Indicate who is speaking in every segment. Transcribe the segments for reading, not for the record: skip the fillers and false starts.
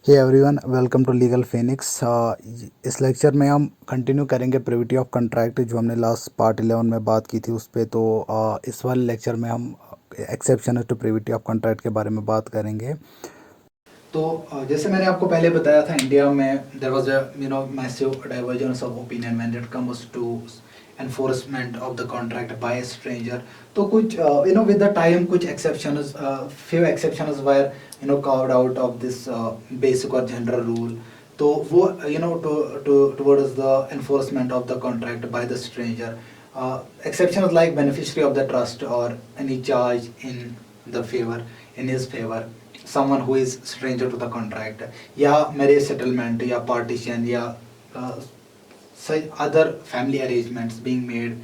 Speaker 1: Hey everyone, welcome to Legal Phoenix. इस lecture में हम कंटिन्यू करेंगे प्रिविटी ऑफ कॉन्ट्रैक्ट, जो हमने लास्ट पार्ट 11 में बात की थी उस पे। तो इस वाले लेक्चर में हम exception to privity of contract के बारे में बात करेंगे। तो जैसे मैंने आपको पहले बताया था, इंडिया में there was a massive divergence of opinion when it comes to enforcement of the contract by a stranger. तो कुछ विद द टाइम कुछ exceptions, few exceptions were carved out of this basic or general rule. तो वो towards the enforcement of the contract by the stranger, exceptions like beneficiary of the trust or any charge in his favor, someone who is stranger to the contract, या marriage settlement या partition या such other family arrangements being made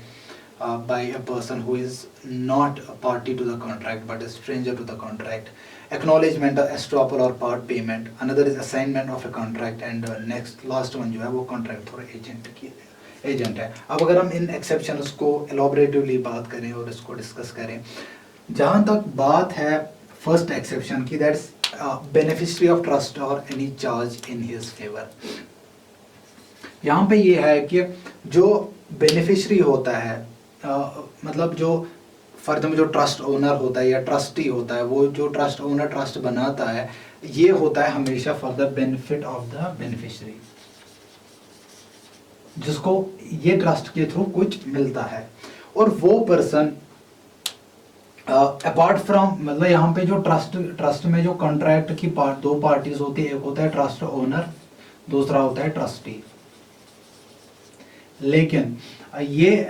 Speaker 1: by a person who is not a party to the contract but a stranger to the contract. Acknowledgement, estoppel or part payment. Another is assignment of a contract, and next last one जो है वो contract for agent की agent है। अब अगर हम इन exceptions को एलॉबरेटिवली बात करें और इसको डिस्कस करें, जहाँ तक बात है फर्स्ट एक्सेप्शन की, दैट्स बेनिफिशियरी ऑफ ट्रस्ट और any charge in his favour. यहाँ पे ये है कि जो बेनिफिशियरी होता है, मतलब जो फर्द में जो ट्रस्ट ओनर होता है या ट्रस्टी होता है, वो जो ट्रस्ट ओनर ट्रस्ट बनाता है, ये होता है हमेशा for the benefit of the beneficiary, जिसको ये ट्रस्ट के थ्रू कुछ मिलता है। और वो पर्सन अपार्ट फ्रॉम, मतलब यहाँ पे जो ट्रस्ट में जो कॉन्ट्रैक्ट की दो पार्टीज होती है, एक होता है ट्रस्ट ओनर, दूसरा होता है ट्रस्टी। लेकिन ये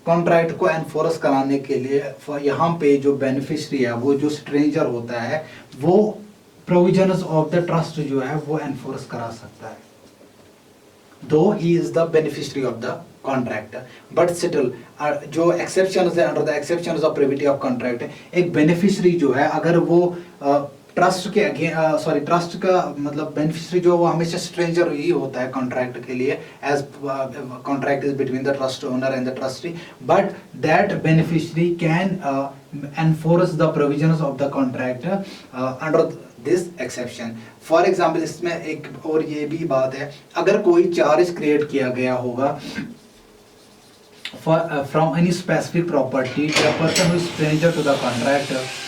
Speaker 1: कॉन्ट्रैक्ट को एनफोर्स कराने के लिए यहाँ पे जो बेनिफिशियरी है, वो जो स्ट्रेंजर होता है, वो प्रोविजंस ऑफ द ट्रस्ट जो है वो एनफोर्स करा सकता है, दो he is the beneficiary of the contract. But still जो एक्सेप्शंस है, under the exceptions of privity of contract, एक बेनिफिशियरी जो है, अगर वो ट्रस्ट के ट्रस्ट का मतलब बेनिफिशियरी जो वो हमेशा स्ट्रेंजर ही होता है कॉन्ट्रैक्ट के लिए, as contract is between the trust owner and the trustee, but that beneficiary can enforce the provisions of the contract under this exception. For example, इसमें एक और ये भी बात है, अगर कोई चार्ज क्रिएट किया गया होगा from any specific property to a person who is stranger to the contract,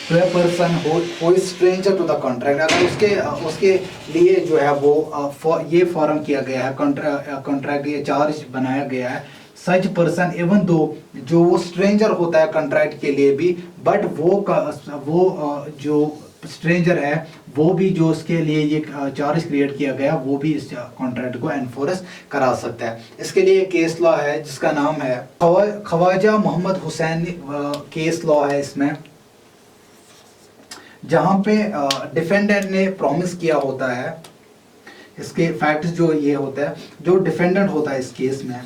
Speaker 1: to a person who is stranger to the contract, अगर उसके लिए जो है वो ये फॉर्म किया गया है, कॉन्ट्रैक्ट ये चार्ज बनाया गया है, सच पर्सन इवन दो जो वो स्ट्रेंजर होता है कॉन्ट्रैक्ट के लिए भी, बट वो जो स्ट्रेंजर है वो भी जो उसके लिए ये चार्ज क्रिएट किया गया, वो भी इस कॉन्ट्रैक्ट को एनफोर्स करा सकता है। इसके लिए केस लॉ है जिसका नाम है ख्वाजा मोहम्मद हुसैन केस लॉ है इसमें, जहां पे डिफेंडेंट ने प्रॉमिस किया होता है, इसके फैक्ट्स जो ये होता है, जो डिफेंडेंट होता है इस केस में,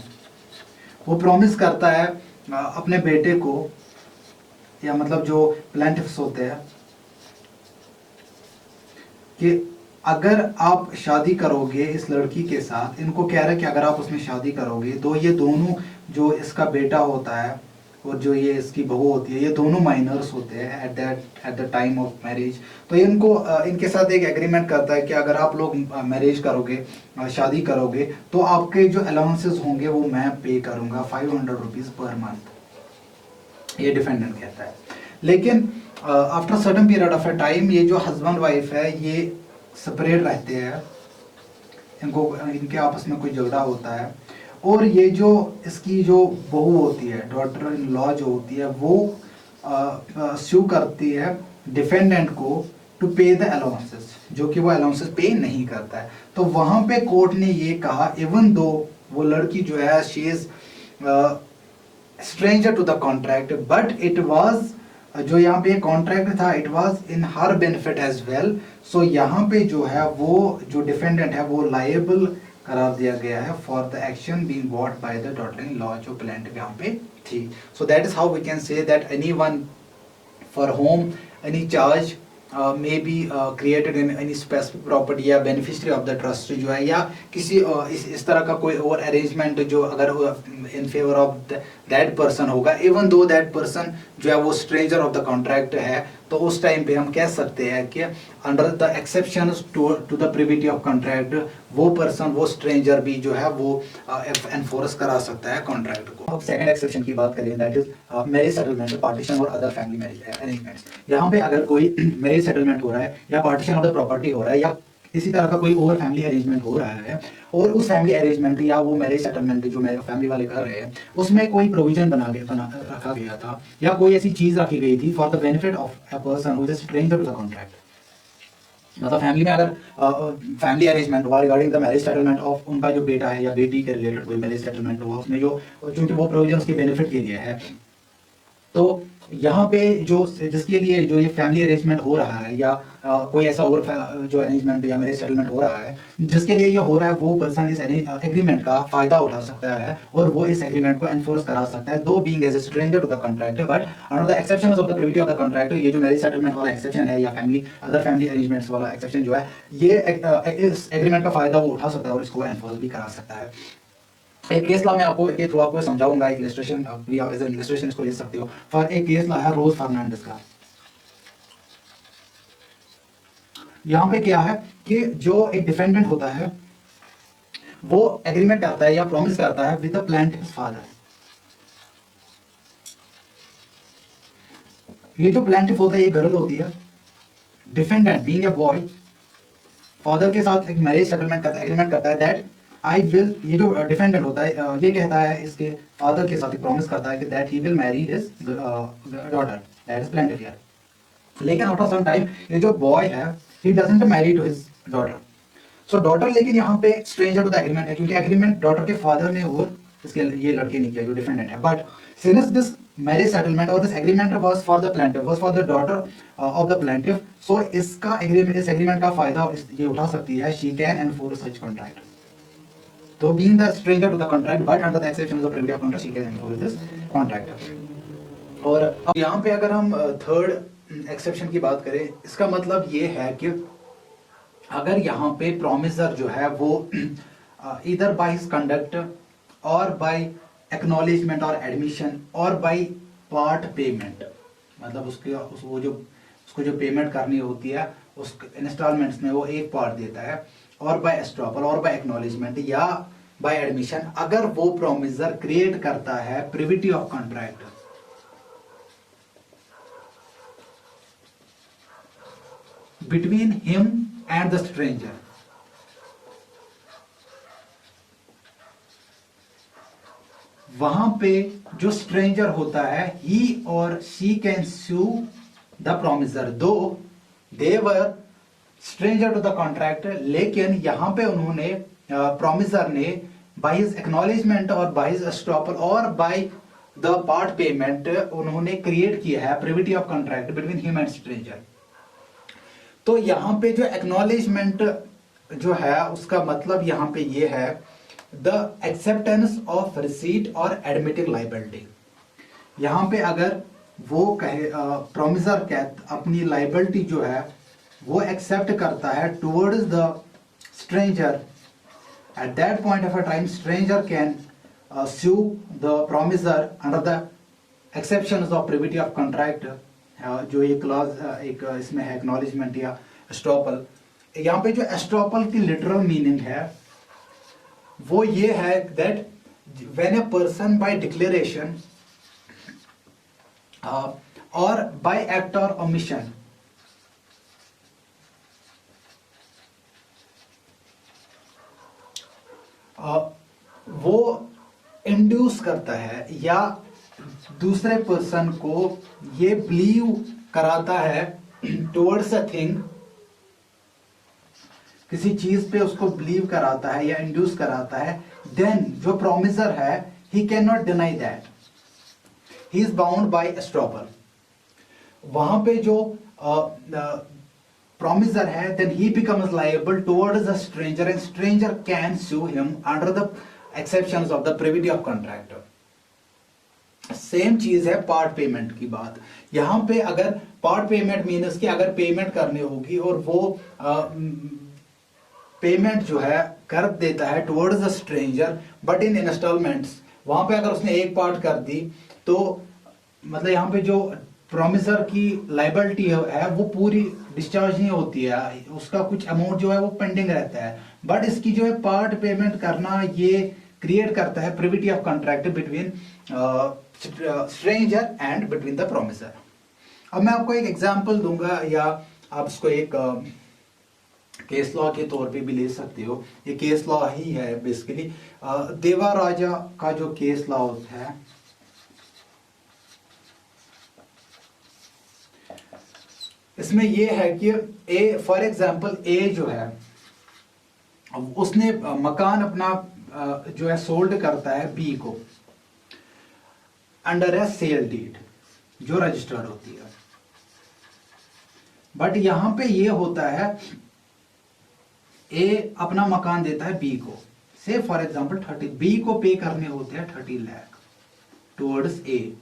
Speaker 1: वो प्रॉमिस करता है अपने बेटे को, या मतलब जो प्लेंटिफ्स होते हैं, कि अगर आप शादी करोगे इस लड़की के साथ, इनको कह रहा है कि अगर आप उसमें शादी करोगे तो ये दोनों, जो इसका बेटा होता है और जो ये इसकी बहू होती है, ये दोनों माइनर्स होते हैं at the time of marriage. तो इनको इनके साथ एक एग्रीमेंट करता है कि अगर आप लोग मैरिज करोगे, शादी करोगे, तो आपके जो अलाउंसेस होंगे वो मैं पे करूंगा 500 रुपीज पर मंथ, ये डिफेंडेंट कहता है। लेकिन after certain period of a time, ये जो हस्बैंड वाइफ है ये सेपरेट रहते हैं, इनके आपस में कोई झगड़ा होता है, और ये जो इसकी जो बहू होती है, डॉटर इन लॉ जो होती है, वो स्यू करती है डिफेंडेंट को टू पे द अलाउंसेस, जो कि वो अलाउंसेस पे नहीं करता है। तो वहां पे कोर्ट ने ये कहा, इवन दो वो लड़की जो है she is stranger to the contract, but it was, जो यहाँ पे कॉन्ट्रैक्ट था, it was in her benefit as well. So यहाँ पे जो है वो जो डिफेंडेंट है वो लायबल करार दिया गया है for the action being bought by the daughter in law, जो प्लेंटिफ यहाँ पे थी। So that is how we can say that anyone for whom any charge may be created in any specific property या beneficiary of the trust जो है, या किसी इस तरह का कोई और अरेंजमेंट जो अगर in favour of that person होगा, इवन दो दैट पर्सन जो है वो स्ट्रेंजर ऑफ द कॉन्ट्रैक्ट है, तो उस टाइम पे हम कह सकते हैं कि under the exceptions to the privity of contract वो पर्सन, वो स्ट्रेंजर भी जो है वो एनफोर्स करा सकता है कॉन्ट्रैक्ट को। अब सेकंड एक्सेप्शन की बात करें, that is marriage settlement, partition और अदर फैमिली मैरिज अरेंजमेंट्स। यहाँ पे अगर कोई मैरिज सेटलमेंट हो रहा है या पार्टीशन ऑफ द प्रॉपर्टी हो रहा है या इसी तरह का कोई और फैमिली अरेंजमेंट हो रहा है और उस फैमिली अरेंजमेंट या वो मैरिज सेटलमेंट जो मेरे फैमिली वाले कर रहे हैं उसमें कोई प्रोविजन बना रखा गया था या कोई ऐसी चीज रखी गई थी for the benefit of a person who is stranger to the contract. मतलब फैमिली में अगर फैमिली अरेंजमेंट हुआ regarding the marriage settlement of उनका जो बेटा है या बेटी के रिलेटेड कोई मैरिज सेटलमेंट हुआ उसमें जो चूंकि वो प्रोविजन उसके बेनिफिट के लिए है, तो यहाँ पे जो जिसके लिए जो ये फैमिली अरेंजमेंट हो रहा है या कोई ऐसा और जो अरेंजमेंट या मैरिज सेटलमेंट हो रहा है जिसके लिए ये हो रहा है, वो पर्सन इस एग्रीमेंट का फायदा उठा सकता है और वो इस एग्रीमेंट को एनफोर्स करा सकता है, though being as a stranger to the contract. But under the exceptions of the privity of the contract, ये जो मैरिज सेटलमेंट वाला एक्सेप्शन है या अदर फैमिली अरेंजमेंट्स वाला एक्सेप्शन जो है, ये इस एग्रीमेंट का फायदा वो उठा सकता है और इसको एनफोर्स भी करा सकता है। एक केस ला मैं आपको के थ्रू आपको समझाऊंगा, एक इलस्ट्रेशन भी आप एज एन इलस्ट्रेशन इसको ले सकते हो। फॉर एक केस ला है रोज फर्नांडिस का। यहाँ पे क्या है कि जो एक डिफेंडेंट होता है वो एग्रीमेंट करता है या प्रॉमिस करता है विद द प्लेंटिव्स फादर। ये जो प्लेंटिव होता है ये गर्ल होती है, defendant being a boy father के साथ एक मैरिज सेटलमेंट करता है, एग्रीमेंट करता है दैट आई विल, ये जो डिफेंडेंट होता है ये कहता है इसके फादर के साथ प्रॉमिस करता है कि that he will marry his daughter, that is plaintiff here. लेकिन आफ्टर सम टाइम ये जो बॉय है he doesn't marry to his daughter. So daughter लेकिन यहाँ पे स्ट्रेंजर टू द एग्रीमेंट है, क्योंकि एग्रीमेंट डॉटर के फादर ने और इसके ये लड़के ने किया जो डिफेंडेंट है। But since this marriage settlement और this agreement was for the plaintiff, was for the daughter of the plaintiff, so इसका एग्रीमेंट, इस एग्रीमेंट का फायदा ये उठा सकती है, she can enforce such contract. तो being the stranger to the contract but under the exceptions of privity of contract she can enforce this contract। और अब यहाँ पे अगर हम थर्ड एक्सेप्शन की बात करें, इसका मतलब ये है कि अगर यहाँ पे प्रोमिसर जो है वो इधर बाय हिज कंडक्ट और बाय एक्नॉलेजमेंट और एडमिशन और बाय पार्ट पेमेंट, मतलब उसको जो पेमेंट करनी होती है उस इंस्टॉलमेंट्स में वो एक पार्ट देता है, और बाय एस्ट्रॉपल और बाय एक्नॉलेजमेंट या बाय एडमिशन, अगर वो प्रोमिसर क्रिएट करता है privity of contract between him and the stranger, वहां पे जो स्ट्रेंजर होता है ही और she can sue the promisor, though they were stranger to the contract, लेकिन यहां पे उन्होंने प्रोमिसर ने बाय हिज एक्नॉलेजमेंट और बाय हिज एस्ट्रॉपल और बाय द पार्ट पेमेंट उन्होंने क्रिएट किया है privity of contract between him and stranger. तो यहां पे जो एक्नॉलेजमेंट जो है उसका मतलब यहां पे ये है द एक्सेप्टेंस ऑफ रिसीट और एडमिटिंग लाइबिलिटी। यहां पे अगर वो कहे प्रोमिसर अपनी लाइबिलिटी जो है वो एक्सेप्ट करता है towards the stranger, at that point of a time stranger can sue the promisor under the exceptions of privity of contract। जो ये क्लॉज एक इसमें है एक्नॉलेजमेंट या एस्ट्रॉपल। यहाँ पे जो एस्ट्रॉपल की लिटरल मीनिंग है वो ये है that when a person by declaration और बाय एक्ट और ओमिशन वो इंड्यूस करता है या दूसरे पर्सन को ये बिलीव कराता है टुवर्ड्स अ थिंग, किसी चीज पे उसको बिलीव कराता है या इंड्यूस कराता है, देन जो प्रोमिसर है he can not deny that, he is bound by estoppel. वहां पे जो प्रोमिसर है then he becomes liable towards the stranger and stranger can sue him under the exceptions of the privity of contract. Same चीज है part payment की बात। यहां पे अगर पार्ट पेमेंट मीन्स कि अगर पेमेंट करनी होगी और वो पेमेंट जो है कर देता है towards the stranger but in installments, वहां पे अगर उसने एक पार्ट कर दी तो मतलब यहाँ पे जो प्रोमिसर की लाइबिलिटी है वो पूरी डिस्चार्ज नहीं होती है, उसका कुछ अमाउंट जो है वो पेंडिंग रहता है, बट इसकी जो है पार्ट पेमेंट करना ये क्रिएट करता है privity of contract between stranger and between the promisor. अब मैं आपको एक एग्जांपल दूंगा, या आप इसको एक केस लॉ के तौर पे भी ले सकते हो, ये केस लॉ ही है बेसिकली। देवा राजा का जो केस लॉ है, इसमें ये है कि ए फॉर एग्जांपल ए जो है उसने मकान अपना जो है सोल्ड करता है बी को अंडर ए सेल डीड जो रजिस्टर्ड होती है, बट यहां पे ये होता है ए अपना मकान देता है बी को, से फॉर एग्जांपल 30, बी को पे करने होते हैं 30 लाख टुवर्ड्स ए,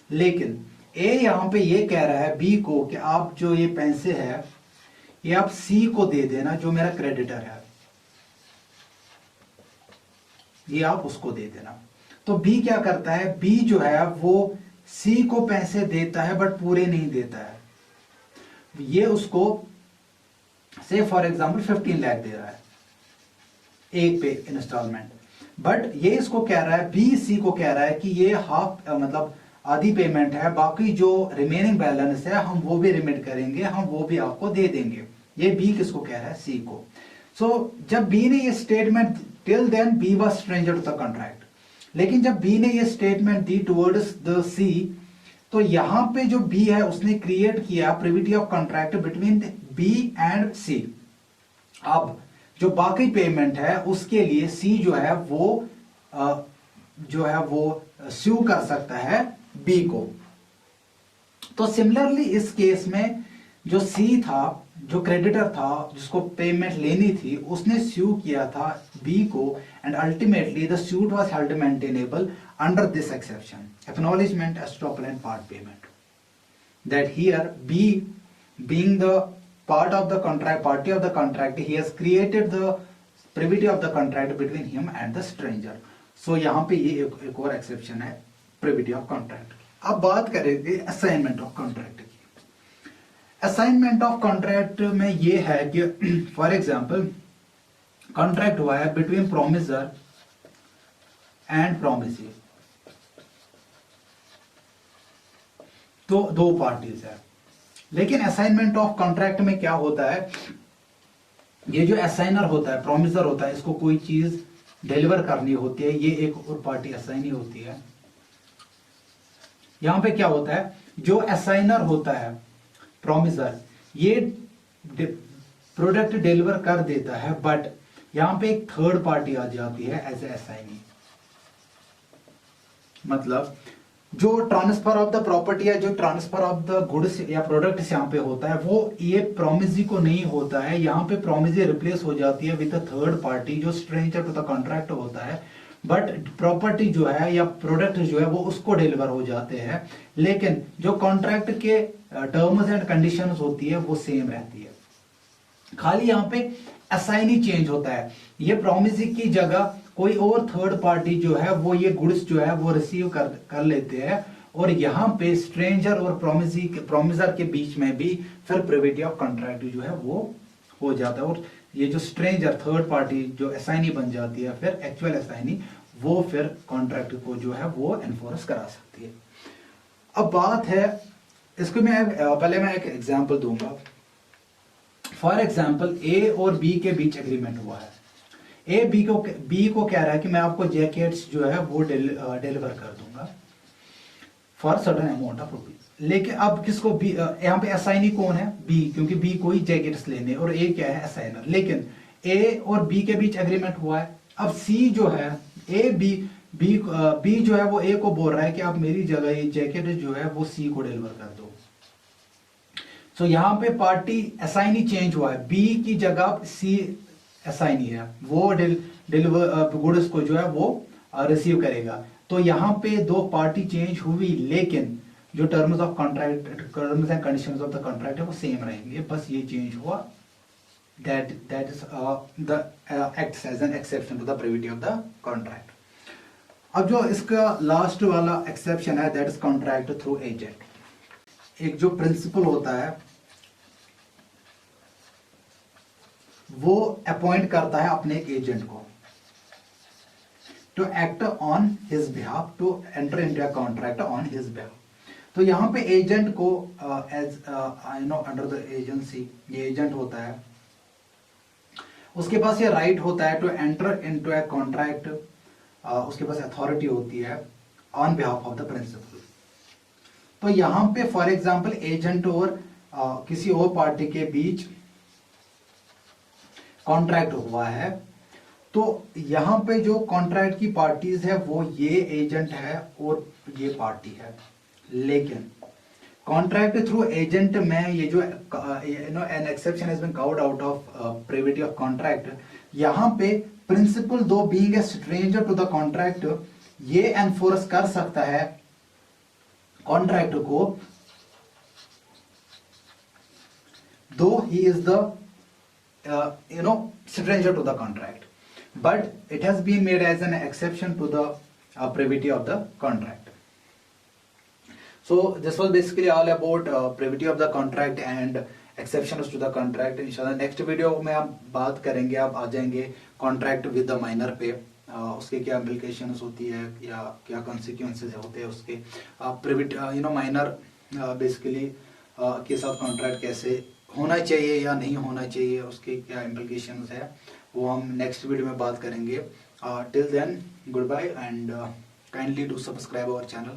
Speaker 1: लेकिन ए यहां पे ये कह रहा है बी को कि आप जो ये पैसे है ये आप सी को दे देना जो मेरा क्रेडिटर है, ये आप उसको दे देना। तो बी क्या करता है, बी जो है वो सी को पैसे देता है बट पूरे नहीं देता है, ये उसको से फॉर एग्जांपल 15 लाख दे रहा है एक पे इंस्टॉलमेंट, बट ये इसको कह रहा है, बी सी को कह रहा है कि ये हाफ मतलब आधी पेमेंट है, बाकी जो रिमेनिंग बैलेंस है हम वो भी रिमिट करेंगे, हम वो भी आपको दे देंगे। ये बी किसको कह रहा है, सी को। सो जब बी ने ये statement, till then B was stranger to the contract, लेकिन जब बी ने ये स्टेटमेंट दी टुवर्ड्स द सी, तो यहां पे जो बी है उसने क्रिएट किया privity of contract between B and C. अब जो बाकी पेमेंट है उसके लिए सी जो है वो स्यू कर सकता है बी को। तो सिमिलरली इस केस में जो सी था, जो क्रेडिटर था जिसको पेमेंट लेनी थी, उसने स्यू किया था बी को, and ultimately the suit was held maintainable under this exception, acknowledgement, estoppel and part payment, that here B being the part of the contract, party of the contract, he has created the privity of the contract between him and the stranger. So यहाँ पे ये एक और exception है privity of contract। अब बात करेंगे assignment of contract की। असाइनमेंट ऑफ कॉन्ट्रैक्ट में ये है कि फॉर एग्जांपल कॉन्ट्रैक्ट हुआ है बिटवीन प्रोमिसर एंड प्रोमिसी, तो दो पार्टीज है, लेकिन असाइनमेंट ऑफ कॉन्ट्रैक्ट में क्या होता है, ये जो असाइनर होता है, प्रोमिसर होता है, इसको कोई चीज डिलीवर करनी होती है, ये एक और पार्टी असाइनी होती है। यहां पे क्या होता है, जो असाइनर होता है प्रोमिसर, ये प्रोडक्ट डिलीवर कर देता है, बट यहां पे एक थर्ड पार्टी आ जाती है एज ए असाइनी। मतलब जो ट्रांसफर ऑफ द प्रॉपर्टी या जो ट्रांसफर ऑफ द गुड्स या प्रोडक्ट्स यहाँ पे होता है, वो ये प्रोमिसी को नहीं होता है, यहाँ पे प्रोमिसी रिप्लेस हो जाती है विद थर्ड पार्टी जो स्ट्रेंजर टू द कॉन्ट्रैक्ट होता है, बट प्रॉपर्टी जो है या प्रोडक्ट जो है वो उसको डिलीवर हो जाते हैं, लेकिन जो कॉन्ट्रैक्ट के टर्म्स एंड कंडीशंस होती है वो सेम रहती है, खाली यहाँ पे असाइनी चेंज होता है। ये प्रोमिसी की जगह कोई और थर्ड पार्टी जो है वो ये गुड्स जो है वो रिसीव कर लेते हैं, और यहाँ पे स्ट्रेंजर और प्रोमिसर के बीच में भी फिर प्रिविटी ऑफ कॉन्ट्रैक्ट जो है वो हो जाता है, और ये जो स्ट्रेंजर थर्ड पार्टी जो असाइनी बन जाती है, फिर एक्चुअल असाइनी, वो फिर कॉन्ट्रैक्ट को जो है वो एनफोर्स करा सकती है। अब बात है इसको पहले मैं एक एग्जाम्पल दूंगा। फॉर एग्जाम्पल ए और बी के बीच एग्रीमेंट हुआ है, ए बी को कह रहा है कि मैं आपको जैकेट्स जो है वो डिलीवर कर दूंगा for certain amount of rupees, लेकिन अब किसको बी, यहाँ पे असाइनी कौन है, बी, क्योंकि बी को ही जैकेट्स लेने, और ए क्या है, असाइनर, लेकिन ए और बी के बीच एग्रीमेंट हुआ है। अब सी जो है बी जो है वो ए को बोल रहा है कि आप मेरी जगह ये जैकेट जो है वो सी को डिलीवर कर दो। सो यहाँ पे पार्टी असाइनी चेंज हुआ है, बी की जगह सी असाइनी है, वो डिलीवर गुड्स को जो है वो रिसीव करेगा। तो यहाँ पे दो पार्टी चेंज हुई, लेकिन जो terms of contract, terms and conditions of the contract है वो सेम रहेंगे, बस ये चेंज हुआ, that is the acts as an exception to the privity of the contract. अब बात है, इसको मैं पहले मैं एक एग्जांपल दूंगा। फॉर एग्जांपल ए और बी के बीच एग्रीमेंट हुआ है, ए बी को कह रहा है कि मैं आपको जैकेट्स जो है वो डिलीवर कर दूंगा for certain amount of rupees, लेकिन अब किसको बी, यहाँ पे असाइनी कौन है, बी, क्योंकि बी को ही जैकेट्स लेने, और ए क्या है, असाइनर, लेकिन ए और बी के बीच एग्रीमेंट हुआ है। अब सी जो है अब जो इसका लास्ट वाला एक्सेप्शन है that is contract through agent. एक जो प्रिंसिपल होता है वो अपॉइंट करता है अपने एक एजेंट को to act on his behalf, to enter into a contract on his behalf. तो यहाँ पे एजेंट को एज अंडर द एजेंसी, ये एजेंट होता है, उसके पास ये राइट होता है to enter into a contract, उसके पास अथॉरिटी होती है on behalf of the principal. तो यहां पे फॉर एग्जांपल एजेंट और किसी और पार्टी के बीच कॉन्ट्रैक्ट हुआ है, तो यहां पे जो कॉन्ट्रैक्ट की पार्टीज है वो ये एजेंट है और ये पार्टी है। लेकिन कॉन्ट्रैक्ट थ्रू एजेंट में ये जो an exception has been carved out of privity of contract, यहां पे principal though being a stranger to the contract ये एनफोर्स कर सकता है कॉन्ट्रैक्ट को, though he is the stranger to the contract, but it has been made as an exception to the privity of the contract. So this was basically all about privity of the contract and exceptions to the contract. इंशाल्लाह next video में हम बात करेंगे, आप आ जाएंगे contract with the minor पे, उसके क्या इम्प्लीकेशंस होती है या क्या कॉन्सिक्वेंसेस होते हैं उसके, प्रिविटी माइनर बेसिकली के साथ कॉन्ट्रैक्ट कैसे होना चाहिए या नहीं होना चाहिए, उसके क्या इम्प्लीकेशंस है, वो हम नेक्स्ट वीडियो में बात करेंगे। Till then goodbye and kindly do subscribe our channel.